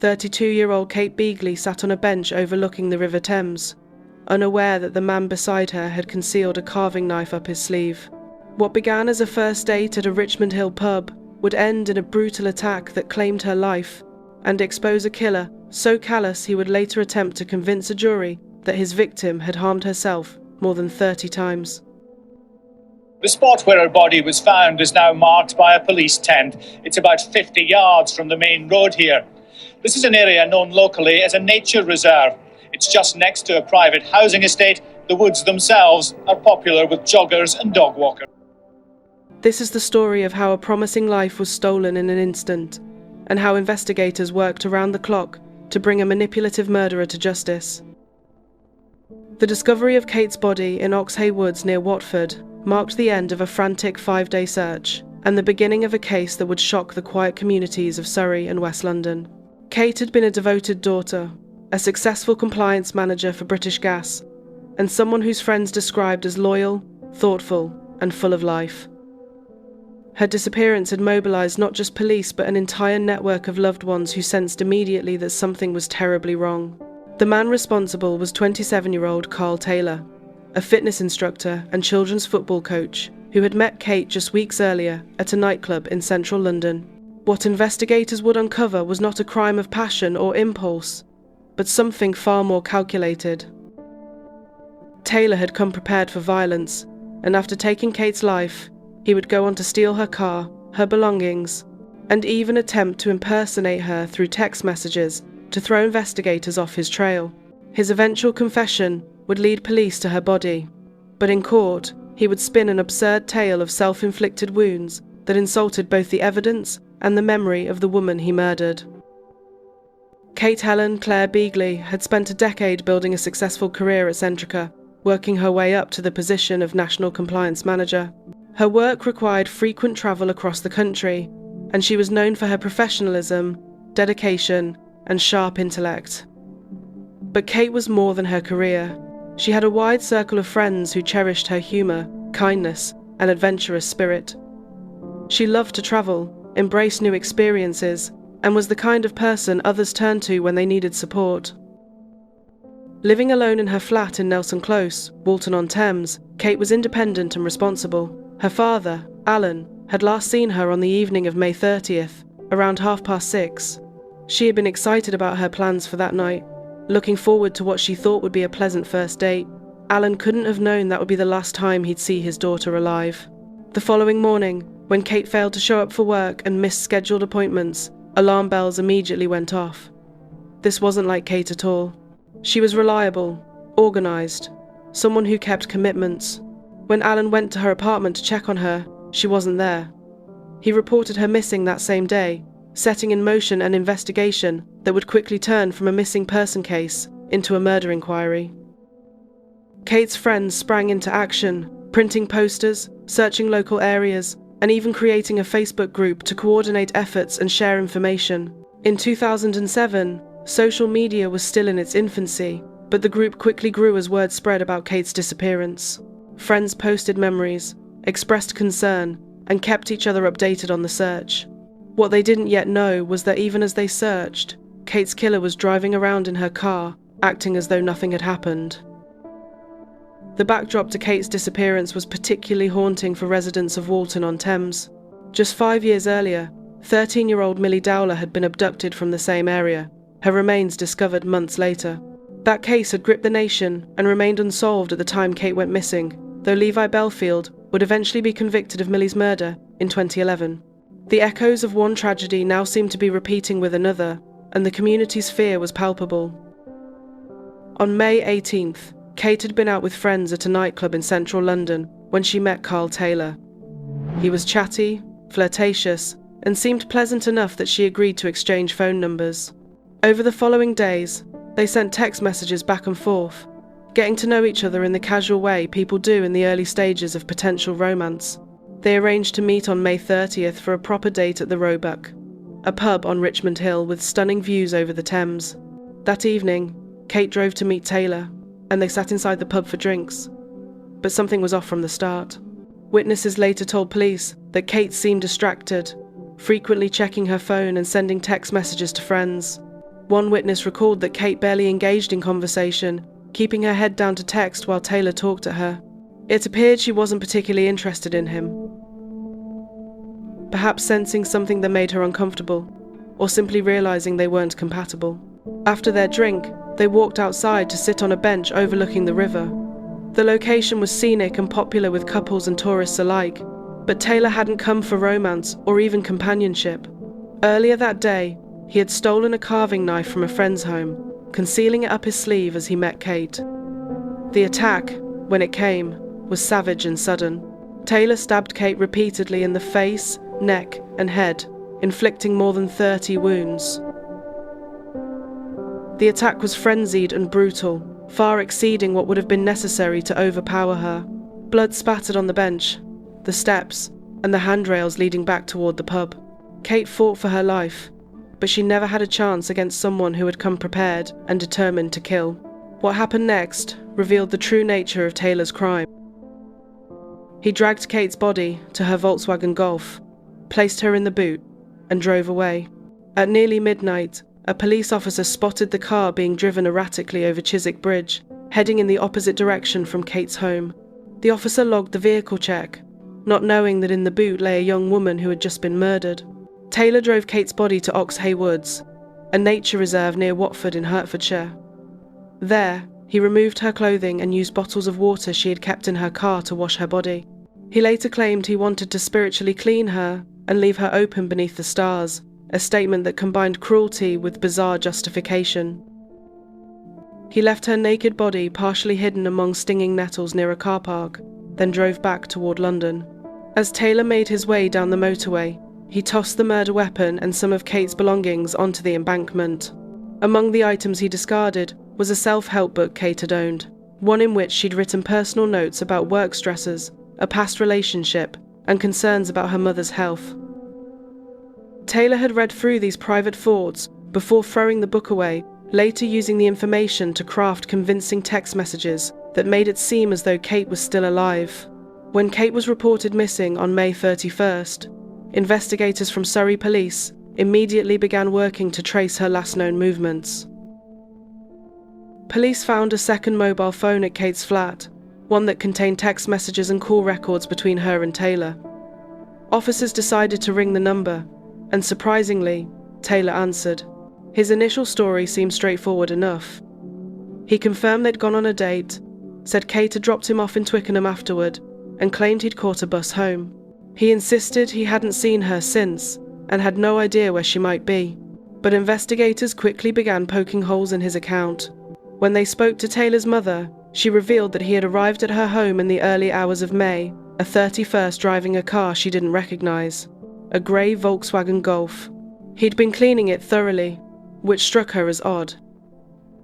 32-year-old Kate Beagley sat on a bench overlooking the River Thames, unaware that the man beside her had concealed a carving knife up his sleeve. What began as a first date at a Richmond Hill pub would end in a brutal attack that claimed her life and expose a killer so callous he would later attempt to convince a jury that his victim had harmed herself more than 30 times. The spot where her body was found is now marked by a police tent. It's about 50 yards from the main road here. This is an area known locally as a nature reserve. It's just next to a private housing estate. The woods themselves are popular with joggers and dog walkers. This is the story of how a promising life was stolen in an instant, and how investigators worked around the clock to bring a manipulative murderer to justice. The discovery of Kate's body in Oxhay Woods near Watford marked the end of a frantic 5-day search and the beginning of a case that would shock the quiet communities of Surrey and West London. Kate had been a devoted daughter, a successful compliance manager for British Gas, and someone whose friends described as loyal, thoughtful, and full of life. Her disappearance had mobilised not just police but an entire network of loved ones who sensed immediately that something was terribly wrong. The man responsible was 27-year-old Carl Taylor, a fitness instructor and children's football coach who had met Kate just weeks earlier at a nightclub in central London. What investigators would uncover was not a crime of passion or impulse, but something far more calculated. Taylor had come prepared for violence, and after taking Kate's life, he would go on to steal her car, her belongings, and even attempt to impersonate her through text messages to throw investigators off his trail. His eventual confession would lead police to her body, but in court, he would spin an absurd tale of self-inflicted wounds that insulted both the evidence and the memory of the woman he murdered. Kate Helen Claire Beagley had spent a decade building a successful career at Centrica, working her way up to the position of National Compliance Manager. Her work required frequent travel across the country, and she was known for her professionalism, dedication, and sharp intellect. But Kate was more than her career. She had a wide circle of friends who cherished her humour, kindness, and adventurous spirit. She loved to travel, embrace new experiences, and was the kind of person others turned to when they needed support. Living alone in her flat in Nelson Close, Walton-on-Thames, Kate was independent and responsible. Her father, Alan, had last seen her on the evening of May 30th, around 6:30. She had been excited about her plans for that night, looking forward to what she thought would be a pleasant first date. Alan couldn't have known that would be the last time he'd see his daughter alive. The following morning, when Kate failed to show up for work and missed scheduled appointments, alarm bells immediately went off. This wasn't like Kate at all. She was reliable, organised, someone who kept commitments. When Alan went to her apartment to check on her, she wasn't there. He reported her missing that same day, setting in motion an investigation that would quickly turn from a missing person case into a murder inquiry. Kate's friends sprang into action, printing posters, searching local areas, and even creating a Facebook group to coordinate efforts and share information. In 2007, social media was still in its infancy, but the group quickly grew as word spread about Kate's disappearance. Friends posted memories, expressed concern, and kept each other updated on the search. What they didn't yet know was that even as they searched, Kate's killer was driving around in her car, acting as though nothing had happened. The backdrop to Kate's disappearance was particularly haunting for residents of Walton-on-Thames. Just 5 years earlier, 13-year-old Mu+der had been abducted from the same area, her remains discovered months later. That case had gripped the nation and remained unsolved at the time Kate went missing, though Levi Belfield would eventually be convicted of Millie's murder in 2011. The echoes of one tragedy now seemed to be repeating with another, and the community's fear was palpable. On May 18th, Kate had been out with friends at a nightclub in central London when she met Carl Taylor. He was chatty, flirtatious, and seemed pleasant enough that she agreed to exchange phone numbers. Over the following days, they sent text messages back and forth, getting to know each other in the casual way people do in the early stages of potential romance. They arranged to meet on May 30th for a proper date at the Roebuck, a pub on Richmond Hill with stunning views over the Thames. That evening, Kate drove to meet Taylor, and they sat inside the pub for drinks. But something was off from the start. Witnesses later told police that Kate seemed distracted, frequently checking her phone and sending text messages to friends. One witness recalled that Kate barely engaged in conversation, keeping her head down to text while Taylor talked at her. It appeared she wasn't particularly interested in him, perhaps sensing something that made her uncomfortable, or simply realizing they weren't compatible. After their drink, they walked outside to sit on a bench overlooking the river. The location was scenic and popular with couples and tourists alike, but Taylor hadn't come for romance or even companionship. Earlier that day, he had stolen a carving knife from a friend's home, concealing it up his sleeve as he met Kate. The attack, when it came, was savage and sudden. Taylor stabbed Kate repeatedly in the face, neck, and head, inflicting more than 30 wounds. The attack was frenzied and brutal, far exceeding what would have been necessary to overpower her. Blood spattered on the bench, the steps, and the handrails leading back toward the pub. Kate fought for her life, but she never had a chance against someone who had come prepared and determined to kill. What happened next revealed the true nature of Taylor's crime. He dragged Kate's body to her Volkswagen Golf, placed her in the boot, and drove away. At nearly midnight, a police officer spotted the car being driven erratically over Chiswick Bridge, heading in the opposite direction from Kate's home. The officer logged the vehicle check, not knowing that in the boot lay a young woman who had just been murdered. Taylor drove Kate's body to Oxhay Woods, a nature reserve near Watford in Hertfordshire. There, he removed her clothing and used bottles of water she had kept in her car to wash her body. He later claimed he wanted to spiritually clean her and leave her open beneath the stars, a statement that combined cruelty with bizarre justification. He left her naked body partially hidden among stinging nettles near a car park, then drove back toward London. As Taylor made his way down the motorway, he tossed the murder weapon and some of Kate's belongings onto the embankment. Among the items he discarded was a self-help book Kate had owned, one in which she'd written personal notes about work stresses, a past relationship, and concerns about her mother's health. Taylor had read through these private thoughts before throwing the book away, later using the information to craft convincing text messages that made it seem as though Kate was still alive. When Kate was reported missing on May 31st, investigators from Surrey Police immediately began working to trace her last known movements. Police found a second mobile phone at Kate's flat, one that contained text messages and call records between her and Taylor. Officers decided to ring the number, and surprisingly, Taylor answered. His initial story seemed straightforward enough. He confirmed they'd gone on a date, said Kate had dropped him off in Twickenham afterward, and claimed he'd caught a bus home. He insisted he hadn't seen her since, and had no idea where she might be. But investigators quickly began poking holes in his account. When they spoke to Taylor's mother, she revealed that he had arrived at her home in the early hours of May, a 31st driving a car she didn't recognize, a grey Volkswagen Golf. He'd been cleaning it thoroughly, which struck her as odd.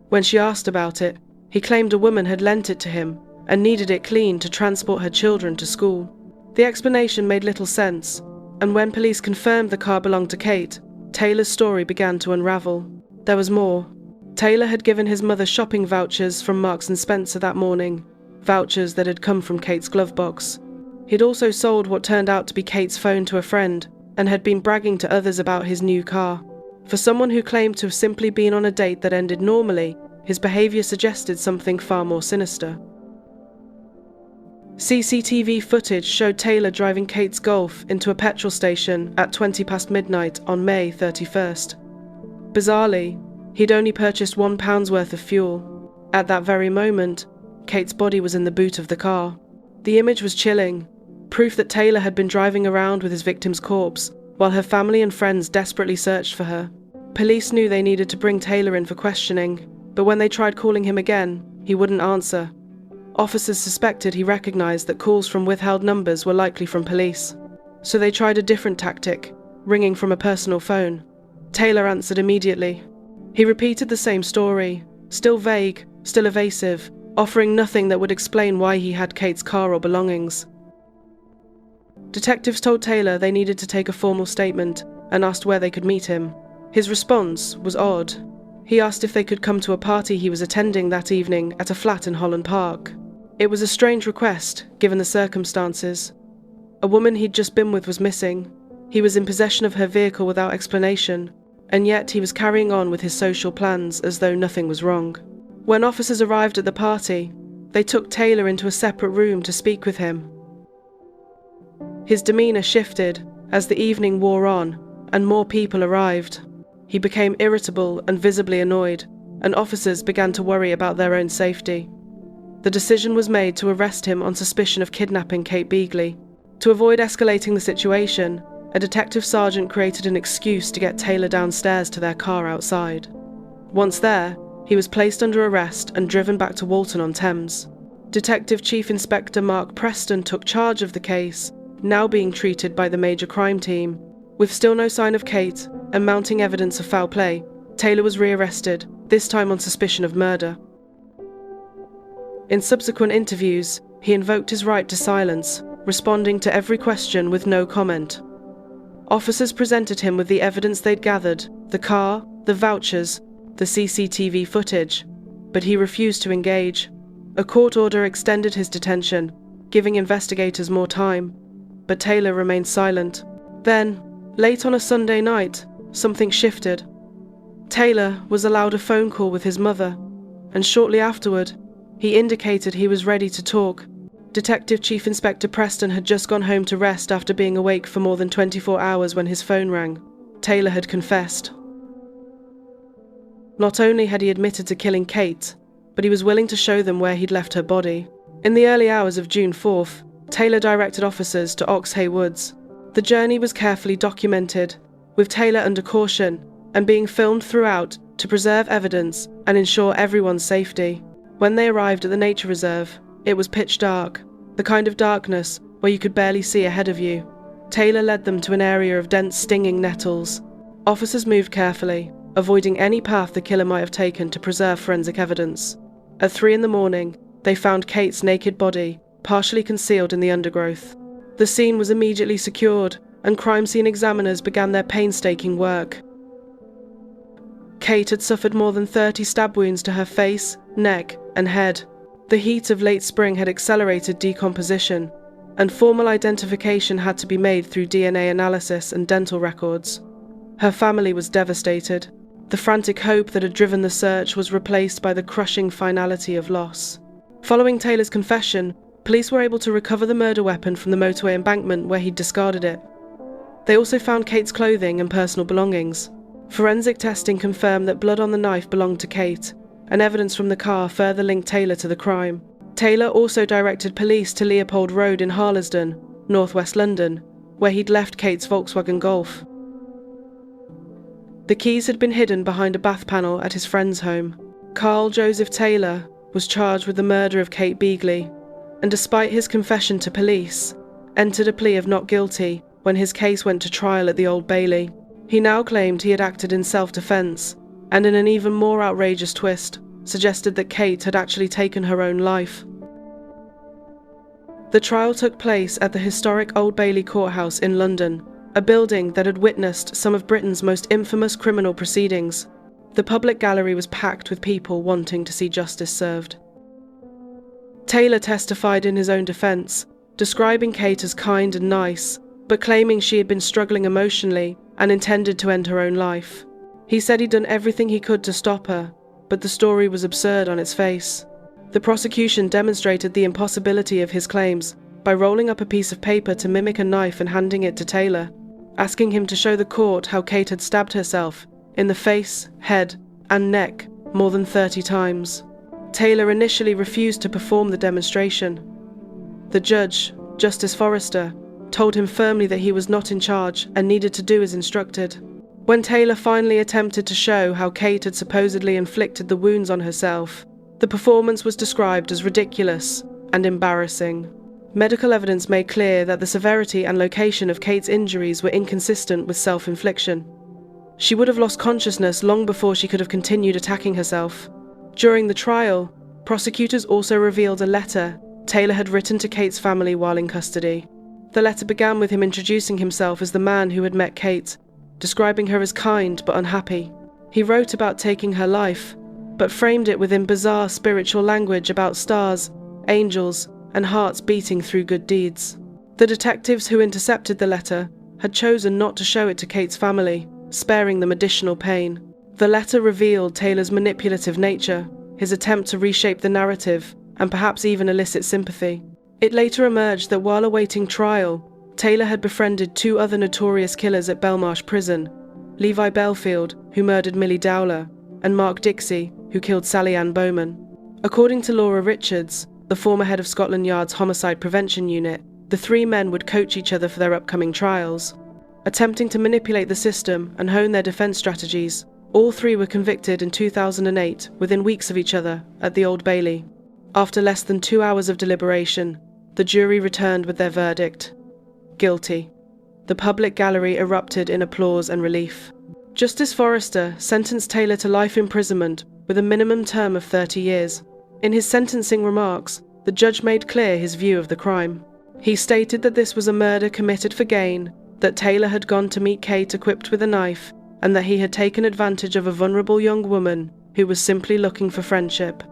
When she asked about it, he claimed a woman had lent it to him and needed it cleaned to transport her children to school. The explanation made little sense, and when police confirmed the car belonged to Kate, Taylor's story began to unravel. There was more. Taylor had given his mother shopping vouchers from Marks & Spencer that morning, vouchers that had come from Kate's glove box. He'd also sold what turned out to be Kate's phone to a friend, and had been bragging to others about his new car. For someone who claimed to have simply been on a date that ended normally, his behaviour suggested something far more sinister. CCTV footage showed Taylor driving Kate's Golf into a petrol station at 20 past midnight on May 31st. Bizarrely, he'd only purchased £1 worth of fuel. At that very moment, Kate's body was in the boot of the car. The image was chilling, proof that Taylor had been driving around with his victim's corpse, while her family and friends desperately searched for her. Police knew they needed to bring Taylor in for questioning, but when they tried calling him again, he wouldn't answer. Officers suspected he recognized that calls from withheld numbers were likely from police. So they tried a different tactic, ringing from a personal phone. Taylor answered immediately. He repeated the same story, still vague, still evasive, offering nothing that would explain why he had Kate's car or belongings. Detectives told Taylor they needed to take a formal statement and asked where they could meet him. His response was odd. He asked if they could come to a party he was attending that evening at a flat in Holland Park. It was a strange request, given the circumstances. A woman he'd just been with was missing. He was in possession of her vehicle without explanation. and yet he was carrying on with his social plans as though nothing was wrong. When officers arrived at the party, they took Taylor into a separate room to speak with him. His demeanour shifted as the evening wore on and more people arrived. He became irritable and visibly annoyed, and officers began to worry about their own safety. The decision was made to arrest him on suspicion of kidnapping Kate Beagley. To avoid escalating the situation, a detective sergeant created an excuse to get Taylor downstairs to their car outside. Once there, he was placed under arrest and driven back to Walton-on-Thames. Detective Chief Inspector Mark Preston took charge of the case, now being treated by the Major Crime Team. With still no sign of Kate and mounting evidence of foul play, Taylor was rearrested, this time on suspicion of murder. In subsequent interviews, he invoked his right to silence, responding to every question with no comment. Officers presented him with the evidence they'd gathered, the car, the vouchers, the CCTV footage, but he refused to engage. A court order extended his detention, giving investigators more time, but Taylor remained silent. Then, late on a Sunday night, something shifted. Taylor was allowed a phone call with his mother, and shortly afterward, he indicated he was ready to talk. Detective Chief Inspector Preston had just gone home to rest after being awake for more than 24 hours when his phone rang. Taylor had confessed. Not only had he admitted to killing Kate, but he was willing to show them where he'd left her body. In the early hours of June 4th, Taylor directed officers to Oxhay Woods. The journey was carefully documented, with Taylor under caution and being filmed throughout to preserve evidence and ensure everyone's safety. When they arrived at the nature reserve, it was pitch dark, the kind of darkness where you could barely see ahead of you. Taylor led them to an area of dense stinging nettles. Officers moved carefully, avoiding any path the killer might have taken to preserve forensic evidence. At 3 a.m, they found Kate's naked body, partially concealed in the undergrowth. The scene was immediately secured, and crime scene examiners began their painstaking work. Kate had suffered more than 30 stab wounds to her face, neck, and head. The heat of late spring had accelerated decomposition, and formal identification had to be made through DNA analysis and dental records. Her family was devastated. The frantic hope that had driven the search was replaced by the crushing finality of loss. Following Taylor's confession, police were able to recover the murder weapon from the motorway embankment where he'd discarded it. They also found Kate's clothing and personal belongings. Forensic testing confirmed that blood on the knife belonged to Kate, and evidence from the car further linked Taylor to the crime. Taylor also directed police to Leopold Road in Harlesden, northwest London, where he'd left Kate's Volkswagen Golf. The keys had been hidden behind a bath panel at his friend's home. Carl Joseph Taylor was charged with the murder of Kate Beagley, and despite his confession to police, entered a plea of not guilty when his case went to trial at the Old Bailey. He now claimed he had acted in self-defense, and in an even more outrageous twist, suggested that Kate had actually taken her own life. The trial took place at the historic Old Bailey Courthouse in London, a building that had witnessed some of Britain's most infamous criminal proceedings. The public gallery was packed with people wanting to see justice served. Taylor testified in his own defence, describing Kate as kind and nice, but claiming she had been struggling emotionally and intended to end her own life. He said he'd done everything he could to stop her, but the story was absurd on its face. The prosecution demonstrated the impossibility of his claims by rolling up a piece of paper to mimic a knife and handing it to Taylor, asking him to show the court how Kate had stabbed herself in the face, head, and neck more than 30 times. Taylor initially refused to perform the demonstration. The judge, Justice Forrester, told him firmly that he was not in charge and needed to do as instructed. When Taylor finally attempted to show how Kate had supposedly inflicted the wounds on herself, the performance was described as ridiculous and embarrassing. Medical evidence made clear that the severity and location of Kate's injuries were inconsistent with self-infliction. She would have lost consciousness long before she could have continued attacking herself. During the trial, prosecutors also revealed a letter Taylor had written to Kate's family while in custody. The letter began with him introducing himself as the man who had met Kate, describing her as kind but unhappy. He wrote about taking her life, but framed it within bizarre spiritual language about stars, angels, and hearts beating through good deeds. The detectives who intercepted the letter had chosen not to show it to Kate's family, sparing them additional pain. The letter revealed Taylor's manipulative nature, his attempt to reshape the narrative, and perhaps even elicit sympathy. It later emerged that while awaiting trial, Taylor had befriended 2 other notorious killers at Belmarsh Prison, Levi Belfield, who murdered Millie Dowler, and Mark Dixie, who killed Sally Ann Bowman. According to Laura Richards, the former head of Scotland Yard's Homicide Prevention Unit, the 3 men would coach each other for their upcoming trials. Attempting to manipulate the system and hone their defence strategies, all 3 were convicted in 2008 within weeks of each other at the Old Bailey. After less than 2 hours of deliberation, the jury returned with their verdict: guilty. The public gallery erupted in applause and relief. Justice Forrester sentenced Taylor to life imprisonment with a minimum term of 30 years. In his sentencing remarks, the judge made clear his view of the crime. He stated that this was a murder committed for gain, that Taylor had gone to meet Kate equipped with a knife, and that he had taken advantage of a vulnerable young woman who was simply looking for friendship.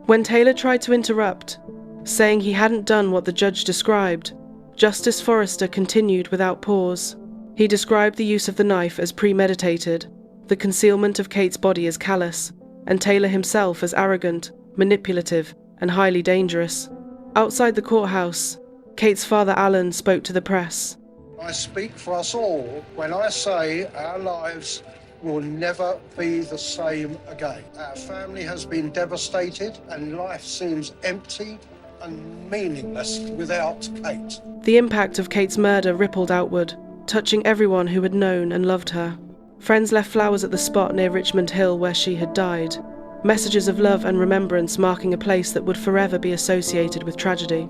When Taylor tried to interrupt, saying he hadn't done what the judge described, Justice Forrester continued without pause. He described the use of the knife as premeditated, the concealment of Kate's body as callous, and Taylor himself as arrogant, manipulative, and highly dangerous. Outside the courthouse, Kate's father Alan spoke to the press. I speak for us all when I say our lives will never be the same again. Our family has been devastated and life seems empty and meaningless without Kate. The impact of Kate's murder rippled outward, touching everyone who had known and loved her. Friends left flowers at the spot near Richmond Hill where she had died, messages of love and remembrance marking a place that would forever be associated with tragedy.